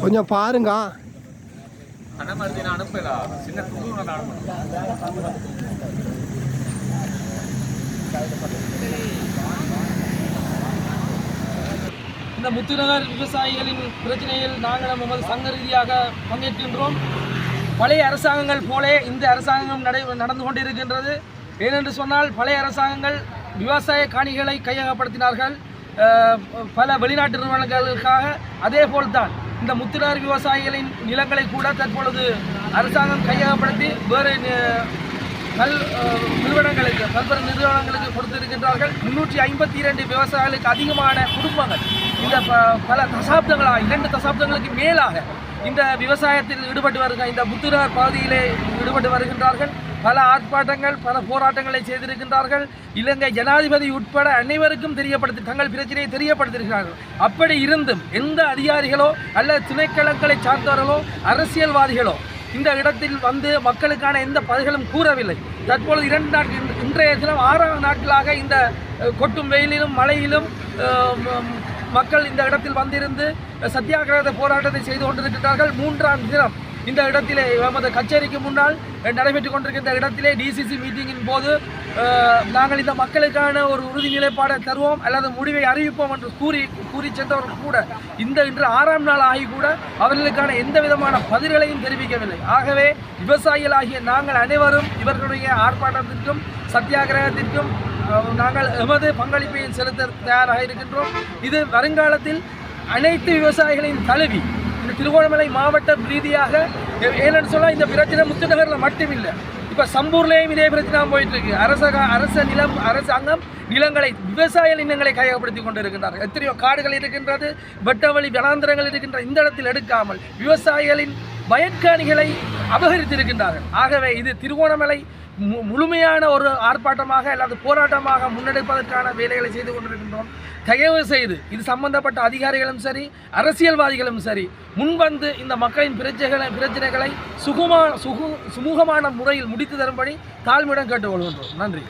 கொஞ்சம் பாருங்க. இந்த முத்துநகர் விவசாயிகளின் பிரச்சனையில் நாங்கள் நமது சங்க ரீதியாக பங்கேற்கின்றோம். பழைய அரசாங்கங்கள் போலே இந்த அரசாங்கம் நடந்து கொண்டிருக்கின்றது. ஏனென்று சொன்னால் பழைய அரசாங்கங்கள் விவசாய காணிகளை கையகப்படுத்தினார்கள் பல வெளிநாட்டு நிறுவனங்களுக்காக. அதே போல்தான் இந்த முத்துநகர் விவசாயிகளின் நிலங்களை கூட தற்பொழுது அரசாங்கம் கையகப்படுத்தி வேறு நிறுவனங்களுக்கு பல்வேறு நிறுவனங்களுக்கு கொடுத்திருக்கின்றார்கள். 352 விவசாயிகளுக்கு அதிகமான குடும்பங்கள் இந்த பல தசாப்தங்களாக 2 தசாப்தங்களுக்கு மேலாக இந்த விவசாயத்தில் ஈடுபட்டு வருகிற இந்த முத்துநகர் பகுதியிலே ஈடுபட்டு வருகின்றார்கள். பல ஆர்ப்பாட்டங்கள் பல போராட்டங்களை செய்திருக்கின்றார்கள். இலங்கை ஜனாதிபதி உட்பட அனைவருக்கும் தங்கள் பிரச்சனையை தெரியப்படுத்தியிருக்கிறார்கள். அப்படி இருந்தும் எந்த அதிகாரிகளோ அல்லது திணைக்களங்களை சார்ந்தவர்களோ அரசியல்வாதிகளோ இந்த இடத்தில் வந்து மக்களுக்கான எந்த பதில்களும் கூறவில்லை. தற்பொழுது 2 நாட்கள் இன்றைய தினம் 6ஆவது நாட்களாக இந்த கொட்டும் வெயிலிலும் மழையிலும் மக்கள் இந்த இடத்தில் வந்திருந்து சத்தியாகிரக போராட்டத்தை செய்து கொண்டிருக்கிறார்கள். 3ஆம் தினம் இந்த இடத்திலே நமது கச்சேரிக்கு முன்னால் நடைபெற்றுக் கொண்டிருக்கின்ற இடத்திலே டிசிசி மீட்டிங்கின் போது நாங்கள் இந்த மக்களுக்கான ஒரு உறுதி நிலைப்பாடை தருவோம் அல்லது முடிவை அறிவிப்போம் என்று கூறி சென்றவர்கள் கூட இன்று 6ஆம் நாள் ஆகி கூட அவர்களுக்கான எந்த விதமான பதில்களையும் தெரிவிக்கவில்லை. ஆகவே விவசாயிகளாகிய நாங்கள் அனைவரும் இவர்களுடைய ஆர்ப்பாட்டத்திற்கும் சத்தியாகிரகத்திற்கும் நாங்கள் எமது பங்களிப்பை செலுத்த தயாராக இருக்கின்றோம். இது வருங்காலத்தில் அனைத்து விவசாயிகளின் தழுவி இந்த திருகோணமலை மாவட்ட ரீதியாக ஏன்னு சொன்னால் இந்த பிரச்சனை முத்துநகரில் மட்டுமில்லை. இப்போ சம்பூர்லேயும் இதே பிரச்சனை போயிட்டு இருக்கு. அரசாங்கம் நிலங்களை விவசாய நிலங்களை கையகப்படுத்தி கொண்டு இருக்கின்றார்கள். எத்தனையோ காடுகள் இருக்கின்றது, வெட்டவழி வனாந்திரங்கள் இருக்கின்ற இந்த இடத்தில் எடுக்காமல் விவசாயிகளின் வயற்காணிகளை அபகரித்திருக்கின்றார்கள். ஆகவே இது திருகோணமலை முழுமையான ஒரு ஆர்ப்பாட்டமாக அல்லது போராட்டமாக முன்னெடுப்பதற்கான வேலைகளை செய்து கொண்டிருக்கின்றோம். தயவு செய்து இது சம்பந்தப்பட்ட அதிகாரிகளும் சரி அரசியல்வாதிகளும் சரி முன்வந்து இந்த மக்களின் பிரச்சனைகளை சுமூகமான முறையில் முடித்து தரும்படி தாழ்மையுடன் கேட்டுக்கொள்கின்றோம். நன்றி.